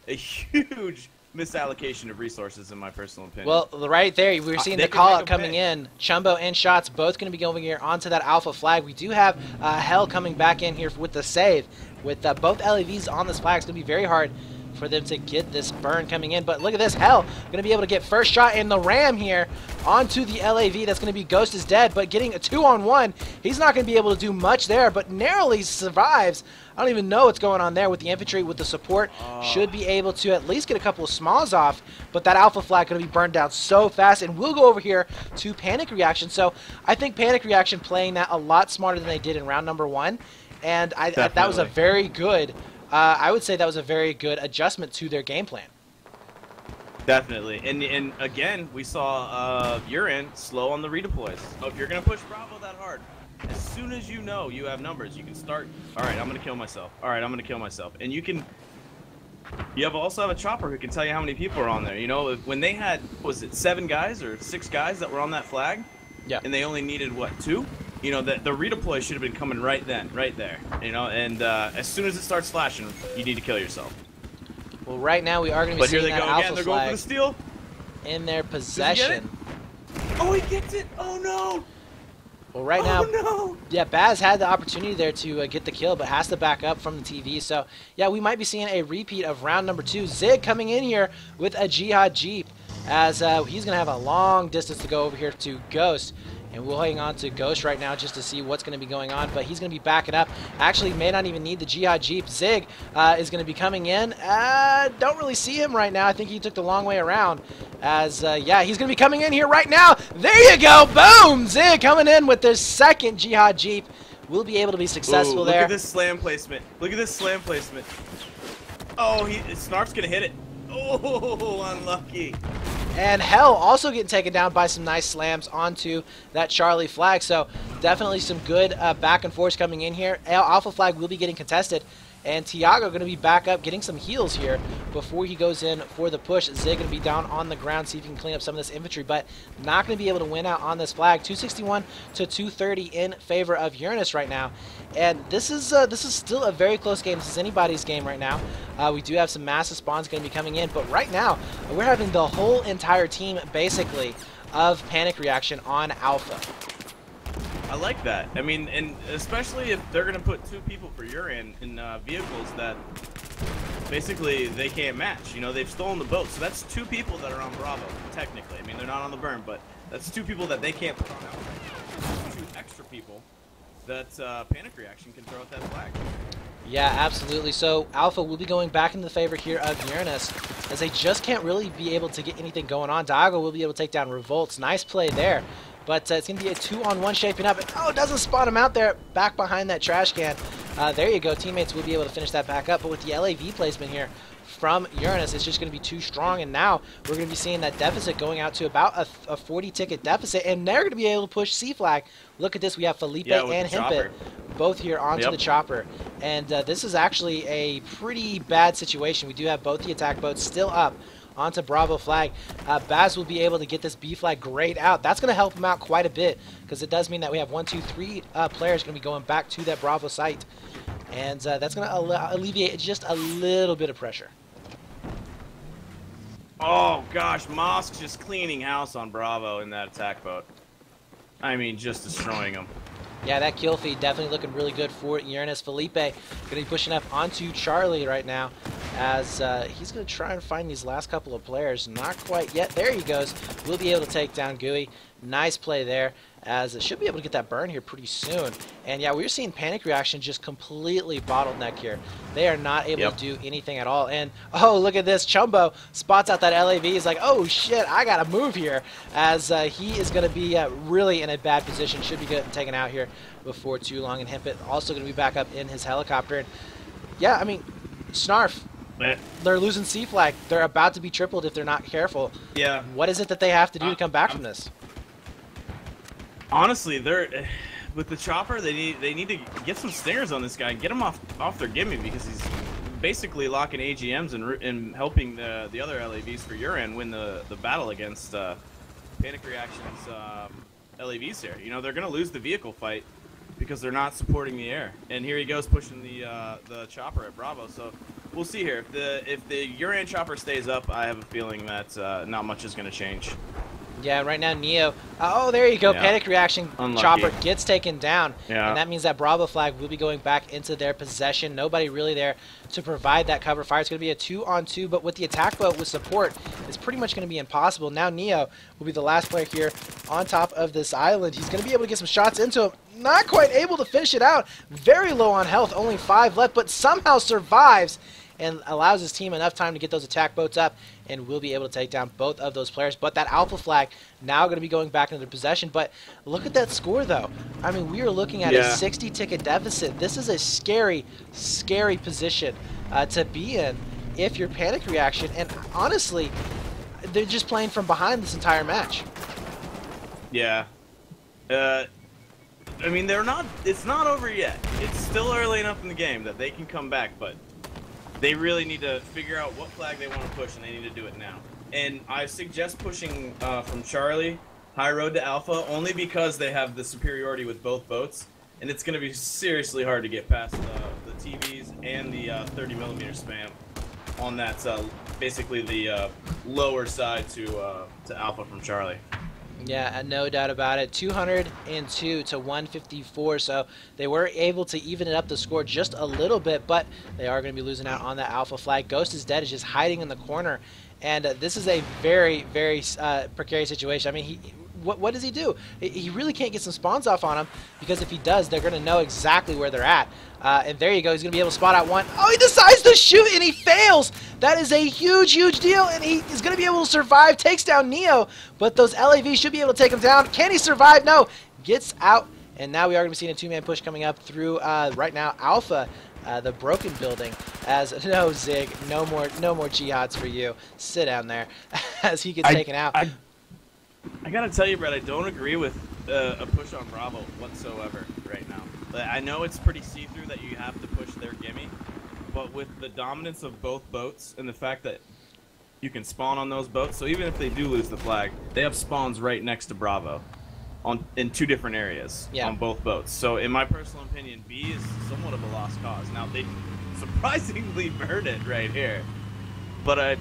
a huge misallocation of resources in my personal opinion. Well, right there, we're seeing the call out coming in. Chumbo and Shots both going to be going here onto that Alpha flag. We do have Hell coming back in here with the save. With both LAVs on this flag, it's going to be very hard for them to get this burn coming in. But look at this, Hell going to be able to get first shot in the ram here onto the LAV. That's going to be Ghost is dead, but getting a 2-on-1, he's not going to be able to do much there, but narrowly survives. I don't even know what's going on there with the infantry, with the support. Should be able to at least get a couple of smalls off, but that Alpha flag going to be burned down so fast, and we'll go over here to Panic Reaction. So I think Panic Reaction playing that a lot smarter than they did in round number 1, and that was a very good, I would say that was a very good adjustment to their game plan. Definitely, and again, we saw Uran slow on the redeploys. So if you're going to push Bravo that hard, as soon as you know you have numbers, you can start, all right, I'm going to kill myself. All right, I'm going to kill myself. And you also have a chopper who can tell you how many people are on there. You know, when they had, was it 7 guys or 6 guys that were on that flag? Yeah. And they only needed, what, 2? You know, the redeploy should have been coming right then, right there. You know, and as soon as it starts flashing, you need to kill yourself. Well, right now we are going to be seeing that Alpha They're flag going for the steal. in their possession. Oh, he gets it! Oh, no! Well, right now, no! yeah, Baz had the opportunity there to get the kill, but has to back up from the TV. So, yeah, we might be seeing a repeat of round number 2. Zig coming in here with a Jihad Jeep, as he's going to have a long distance to go over here to Ghost. And we'll hang on to Ghost right now just to see what's going to be going on. But he's going to be backing up. Actually, may not even need the Jihad Jeep. Zig is going to be coming in. Don't really see him right now. I think he took the long way around. As, yeah, he's going to be coming in here right now. There you go. Boom! Zig coming in with their second Jihad Jeep. We'll be able to be successful there. Look at this slam placement. Look at this slam placement. Oh, Snarf's going to hit it. Oh, unlucky. And Hell also getting taken down by some nice slams onto that Charlie flag. So definitely some good back and forth coming in here. Alpha flag will be getting contested. And Tiago going to be back up, getting some heals here before he goes in for the push. Zig going to be down on the ground, see if he can clean up some of this infantry, but not going to be able to win out on this flag. 261 to 230 in favor of Uranus right now. And this is still a very close game. This is anybody's game right now. We do have some massive spawns going to be coming in, but right now we're having the whole entire team basically of Panic Reaction on Alpha. I like that. I mean, and especially if they're going to put 2 people for Uran in vehicles that basically they can't match. You know, they've stolen the boat, so that's 2 people that are on Bravo, technically. I mean, they're not on the burn, but that's 2 people that they can't put on Alpha. 2 extra people that Panic Reaction can throw at that flag. Yeah, absolutely. So Alpha will be going back into the favor here of Uranus, as they just can't really be able to get anything going on. Diago will be able to take down Revolts. Nice play there. But it's going to be a 2-on-1 shaping up. And, oh, it doesn't spot him out there back behind that trash can. There you go. Teammates will be able to finish that back up. But with the LAV placement here from Uranus, it's just going to be too strong. And now we're going to be seeing that deficit going out to about a 40-ticket deficit. And they're going to be able to push C-Flag. Look at this. We have Felipe and Himpet both here onto the chopper. And this is actually a pretty bad situation. We do have both the attack boats still up onto Bravo flag. Baz will be able to get this B flag grayed out. That's going to help him out quite a bit, because it does mean that we have 1, 2, 3 players going to be going back to that Bravo site. And that's going to alleviate just a little bit of pressure. Oh, gosh. Mosk just cleaning house on Bravo in that attack boat. I mean, just destroying them. Yeah, that kill feed definitely looking really good for Uranus. Felipe going to be pushing up onto Charlie right now, as he's going to try and find these last couple of players. Not quite yet. There he goes. We'll be able to take down Gooey. Nice play there. as it should be able to get that burn here pretty soon. And yeah, we're seeing Panic Reaction just completely bottleneck here. They are not able to do anything at all. And oh, look at this. Chumbo spots out that LAV. He's like, oh shit, I gotta move here, as he is going to be really in a bad position. Should be getting taken out here before too long. And Hempit also going to be back up in his helicopter. And yeah, I mean, Snarf, they're losing C flag. They're about to be tripled if they're not careful. Yeah. What is it that they have to do to come back from this? Honestly, they're with the chopper. They need to get some stingers on this guy and get him off their gimme, because he's basically locking AGMs and helping the other LAVs for Uran win the battle against Panic Reaction's LAVs here. You know, they're gonna lose the vehicle fight because they're not supporting the air. And here he goes pushing the chopper at Bravo. So we'll see here. If the Uran chopper stays up, I have a feeling that not much is gonna change. Yeah, right now Neo. Oh, there you go. Yeah. Panic Reaction. Unlucky. Chopper gets taken down. Yeah. And that means that Bravo flag will be going back into their possession. Nobody really there to provide that cover fire. It's going to be a 2-on-2, but with the attack boat with support, it's pretty much going to be impossible. Now Neo will be the last player here on top of this island. He's going to be able to get some shots into him. Not quite able to finish it out. Very low on health. Only 5 left, but somehow survives and allows his team enough time to get those attack boats up, and will be able to take down both of those players. But that alpha flag now going to be going back into their possession. But look at that score, though. I mean, we are looking at a 60-ticket deficit. This is a scary, scary position to be in if you're Panic Reaction. And honestly, they're just playing from behind this entire match. Yeah. I mean, it's not over yet. It's still early enough in the game that they can come back, but they really need to figure out what flag they want to push, and they need to do it now. And I suggest pushing from Charlie, high road to Alpha, only because they have the superiority with both boats, and it's going to be seriously hard to get past the TVs and the 30mm spam on that, basically the lower side to Alpha from Charlie. Yeah, no doubt about it. 202 to 154, so they were able to even it up the score just a little bit, but they are going to be losing out on that alpha flag. Ghost is Dead is just hiding in the corner, and this is a very, very precarious situation. I mean, what does he do? He really can't get some spawns off on him, because if he does, they're going to know exactly where they're at. And there you go. He's going to be able to spot out one. Oh, he decides to shoot, and he fails. That is a huge, huge deal, and he is going to be able to survive. Takes down Neo, but those LAVs should be able to take him down. Can he survive? No. Gets out, and now we are going to be seeing a 2-man push coming up through, right now, Alpha. The broken building, as no Zig, no more jihads for you. Sit down there, as he gets taken out. I gotta tell you, Brett, I don't agree with a push on Bravo whatsoever right now. I know it's pretty see-through that you have to push their gimme, but with the dominance of both boats and the fact that you can spawn on those boats, so even if they do lose the flag, they have spawns right next to Bravo in 2 different areas on both boats. So in my personal opinion, B is somewhat of a lost cause. Now, they surprisingly burned it right here, but I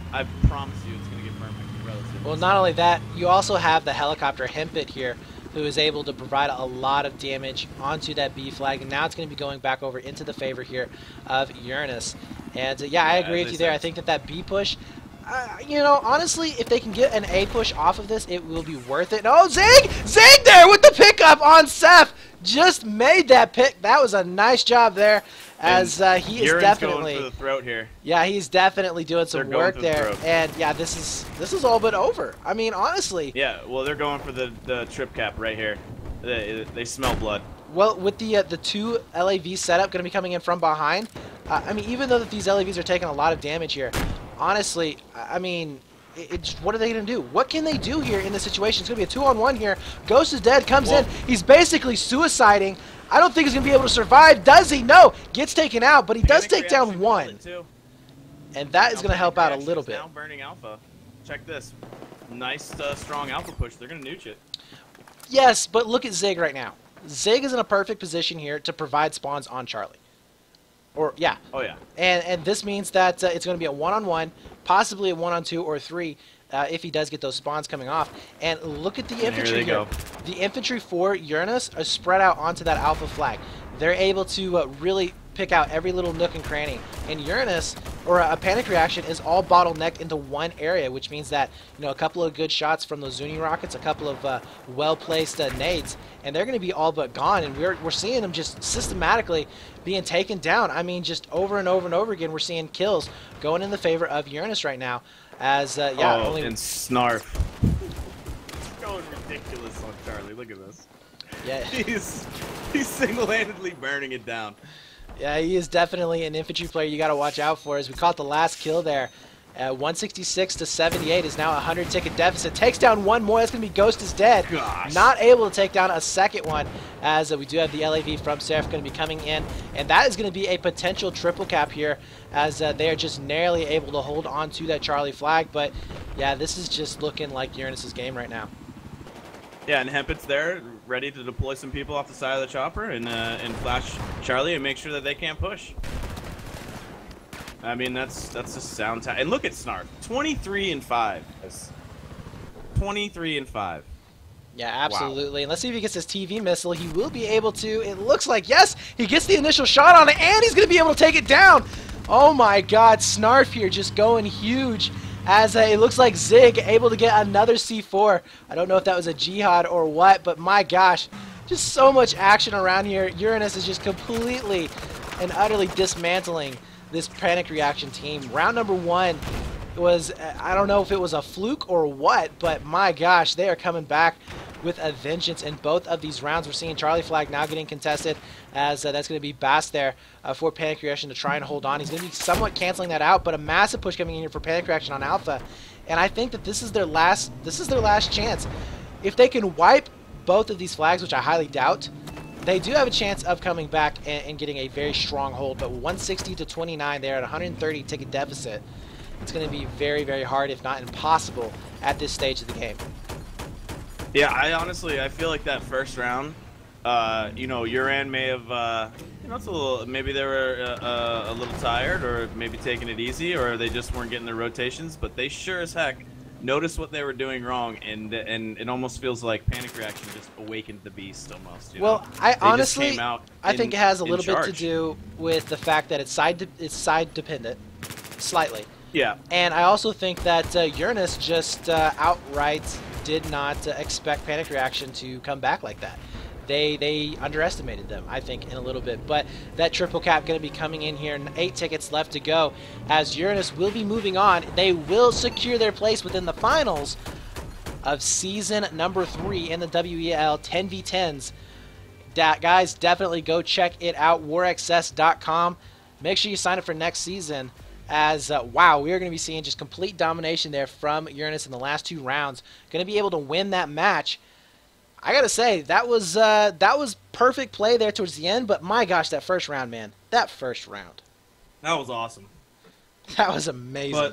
promise you it's going to get burned relatively. Well, not only that, you also have the helicopter Hempit here, who is able to provide a lot of damage onto that B flag, and now it's going to be going back over into the favor here of Uranus. And yeah, I agree with you there. I think that B push, you know, honestly, if they can get an A push off of this, it will be worth it. Oh, Zig there with the pickup on Seth. Just made that pick. That was a nice job there, as he is definitely going for the throat here. Yeah, he's definitely doing some work there. And yeah, this is all but over. I mean, honestly. Yeah, well, they're going for the trip cap right here. They smell blood. Well, with the 2 LAV setup going to be coming in from behind, I mean, even though that these LAVs are taking a lot of damage here, honestly, I mean, what are they going to do? What can they do here in this situation? It's going to be a 2-on-1 here. Ghost is Dead, comes in. He's basically suiciding. I don't think he's going to be able to survive. Does he? No. Gets taken out, but he does take down 1. And that is going to help out a little bit. Now burning Alpha. Check this. Nice, strong Alpha push. They're going to nuke it. Yes, but look at Zig right now. Zig is in a perfect position here to provide spawns on Charlie. Or, yeah. Oh, yeah. And this means that it's going to be a 1-on-1, possibly a 1-on-2 or 3 if he does get those spawns coming off. And look at the infantry here. The infantry for Uranus are spread out onto that alpha flag. They're able to really pick out every little nook and cranny. And Uranus, or a panic reaction is all bottlenecked into one area, which means that, you know, a couple of good shots from those Zuni rockets, a couple of well-placed nades, and they're going to be all but gone. And we're seeing them just systematically being taken down. I mean, just over and over and over again, we're seeing kills going in the favor of Uranus right now. As yeah, and Snarf. It's going ridiculous on Charlie. Look at this. Yeah, he's single-handedly burning it down. Yeah, he is definitely an infantry player you got to watch out for. As we caught the last kill there, 166 to 78 is now a 100 ticket deficit. Takes down one more. That's going to be Ghost is dead. Gosh. Not able to take down a second one, as we do have the LAV from Seraph going to be coming in, and that is going to be a potential triple cap here, as they are just narrowly able to hold on to that Charlie flag. But yeah, this is just looking like Uranus's game right now. Yeah, and Hempit's there, ready to deploy some people off the side of the chopper and flash Charlie and make sure that they can't push. I mean, that's just sound time. And look at Snarf, 23 and 5. 23 and 5. Yeah, absolutely. Wow. And let's see if he gets his TV missile. He will be able to. It looks like, yes, he gets the initial shot on it, and he's going to be able to take it down. Oh my God, Snarf here just going huge. As it looks like Zig able to get another C4. I don't know if that was a jihad or what, but my gosh, just so much action around here. Uranus is just completely and utterly dismantling this panic reaction team. Round number 1 was, I don't know if it was a fluke or what, but my gosh, they are coming back with a vengeance in both of these rounds. We're seeing Charlie flag now getting contested, as that's going to be Bass there for Panic Reaction to try and hold on. He's going to be somewhat canceling that out, but a massive push coming in here for Panic Reaction on Alpha, and I think that this is their last chance. If they can wipe both of these flags, which I highly doubt, they do have a chance of coming back and getting a very strong hold. But 160 to 29 there at 130 ticket deficit, it's going to be very, very hard, if not impossible, at this stage of the game. Yeah, I feel like that first round, you know, Uran may have, you know, it's a little, maybe they were a little tired, or maybe taking it easy, or they just weren't getting their rotations, but they sure as heck noticed what they were doing wrong, and it almost feels like Panic Reaction just awakened the beast almost. Well, know? I honestly, I think it has a little bit to do with the fact that it's side dependent, slightly. Yeah. And I also think that Uranus just outright did not expect Panic Reaction to come back like that. They underestimated them, I think, in a little bit. But that triple cap going to be coming in here, and 8 tickets left to go, as Uranus will be moving on. They will secure their place within the finals of season number 3 in the WEL 10v10s. Guys, definitely go check it out, warxs.com. Make sure you sign up for next season, as wow, we are going to be seeing just complete domination there from Uranus in the last 2 rounds. Going to be able to win that match. I gotta say, that was perfect play there towards the end, but my gosh, that first round, man. That first round. That was awesome. That was amazing.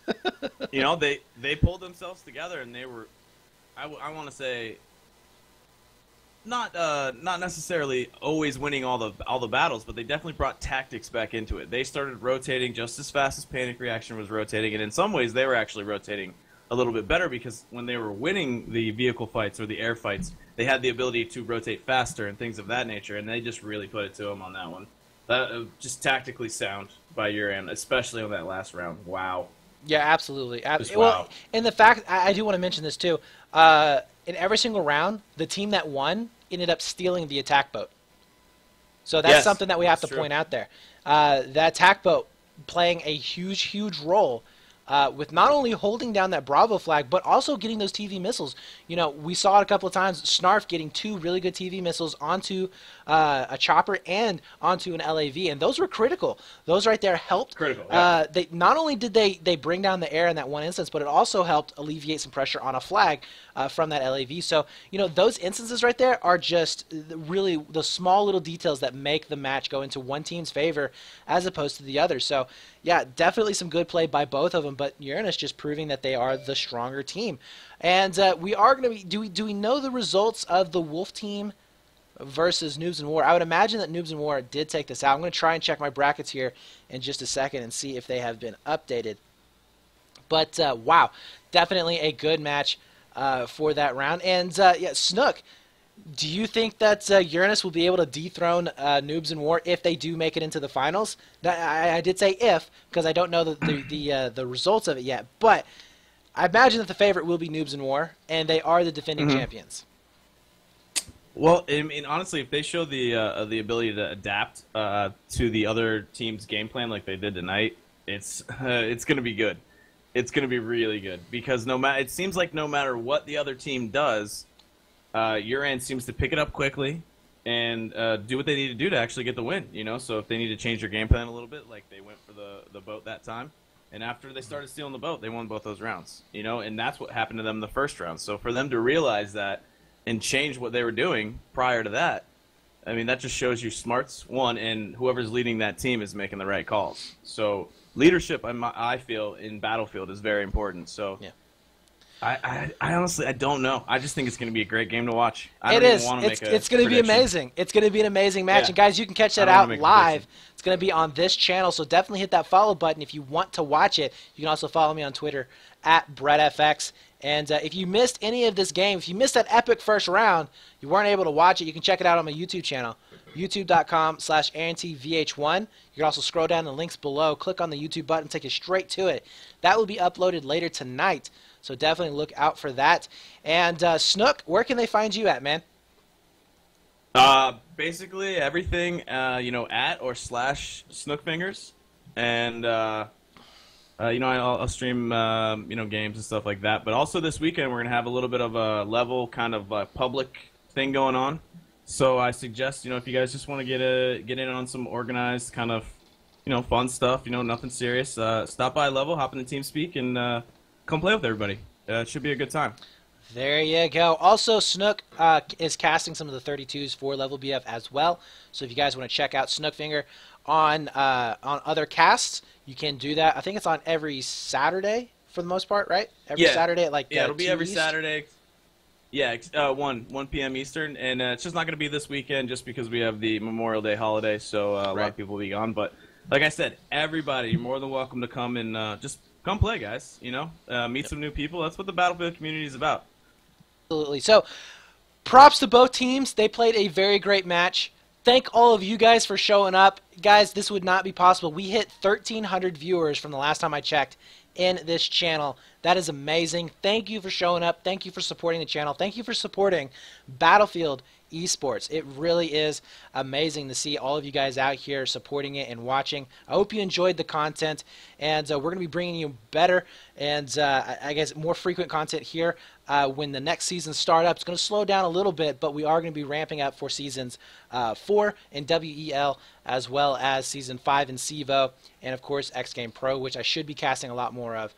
But, you know, they pulled themselves together, and they were, I want to say, not necessarily always winning all the battles, but they definitely brought tactics back into it. They started rotating just as fast as Panic Reaction was rotating, and in some ways they were actually rotating a little bit better, because when they were winning the vehicle fights or the air fights, they had the ability to rotate faster and things of that nature, and they just really put it to them on that one. That just tactically sound by Uran, especially on that last round. Wow. Yeah, absolutely. Wow. Well, and the fact, I do want to mention this too. In every single round, the team that won ended up stealing the attack boat. So that's something that we have to point out there. That attack boat playing a huge, huge role with not only holding down that Bravo flag, but also getting those TV missiles. You know, we saw it a couple of times, Snarf getting 2 really good TV missiles onto a chopper and onto an LAV, and those were critical. Those right there helped. Critical, yeah. They not only did they bring down the air in that one instance, but it also helped alleviate some pressure on a flag from that LAV. So, you know, those instances right there are just really the small little details that make the match go into one team's favor as opposed to the other. So, yeah, definitely some good play by both of them, but Uranus just proving that they are the stronger team. And we are going to be, do we know the results of the Wolf team versus Noobs in War? I would imagine that Noobs in War did take this out. I'm going to try and check my brackets here in just a second and see if they have been updated. But, wow, definitely a good match for that round. And, yeah, Snook, Do you think that Uranus will be able to dethrone Noobs in War if they do make it into the finals? I did say if, because I don't know the results of it yet. But I imagine that the favorite will be Noobs in War, and they are the defending champions. Well, I mean, honestly, if they show the ability to adapt to the other team's game plan like they did tonight, it's going to be good. It's going to be really good because it seems like no matter what the other team does, Uran seems to pick it up quickly and do what they need to do to actually get the win. You know, so if they need to change their game plan a little bit, like they went for the boat that time, and after they started stealing the boat, they won both those rounds. You know, and that's what happened to them in the first round. So for them to realize that and change what they were doing prior to that, I mean, that just shows you smarts, one, and whoever's leading that team is making the right calls. So leadership, I feel, in Battlefield is very important. So yeah. I honestly, I don't know. I just think it's going to be a great game to watch. It's going to be amazing. It's going to be an amazing match. Yeah. And guys, you can catch that out live. It's going to be on this channel, so definitely hit that follow button if you want to watch it. You can also follow me on Twitter at BrettFX. And if you missed any of this game, if you missed that epic first round, you weren't able to watch it, you can check it out on my YouTube channel, youtube.com/ArnTVH1. You can also scroll down the links below, click on the YouTube button, take you straight to it. That will be uploaded later tonight, so definitely look out for that. And Snook, where can they find you at, man? Basically everything, you know, at or / Snookfingers, and you know, I'll stream, you know, games and stuff like that. But also this weekend, we're going to have a little bit of a level kind of public thing going on. So I suggest, you know, if you guys just want to get in on some organized kind of, you know, fun stuff, you know, nothing serious, stop by level, hop in the TeamSpeak, and come play with everybody. It should be a good time. There you go. Also, Snook is casting some of the 32s for Level BF as well. So if you guys want to check out Snookfinger on other casts, you can do that. I think it's on every Saturday for the most part, right? Every Saturday at like it'll be every East? Saturday. Yeah, 1 p.m. Eastern, and it's just not going to be this weekend just because we have the Memorial Day holiday, so a lot of people will be gone. But like I said, everybody, you're more than welcome to come and just come play, guys. You know, meet some new people. That's what the Battlefield community is about. Absolutely. So, props to both teams. They played a very great match. Thank all of you guys for showing up. Guys, this would not be possible. We hit 1,300 viewers from the last time I checked in this channel. That is amazing. Thank you for showing up. Thank you for supporting the channel. Thank you for supporting Battlefield Esports. It really is amazing to see all of you guys out here supporting it and watching. I hope you enjoyed the content, and we're going to be bringing you better and I guess more frequent content here when the next season starts up. It's going to slow down a little bit, but we are going to be ramping up for seasons 4 in WEL as well as season 5 in CEVO, and of course X Game Pro, which I should be casting a lot more of.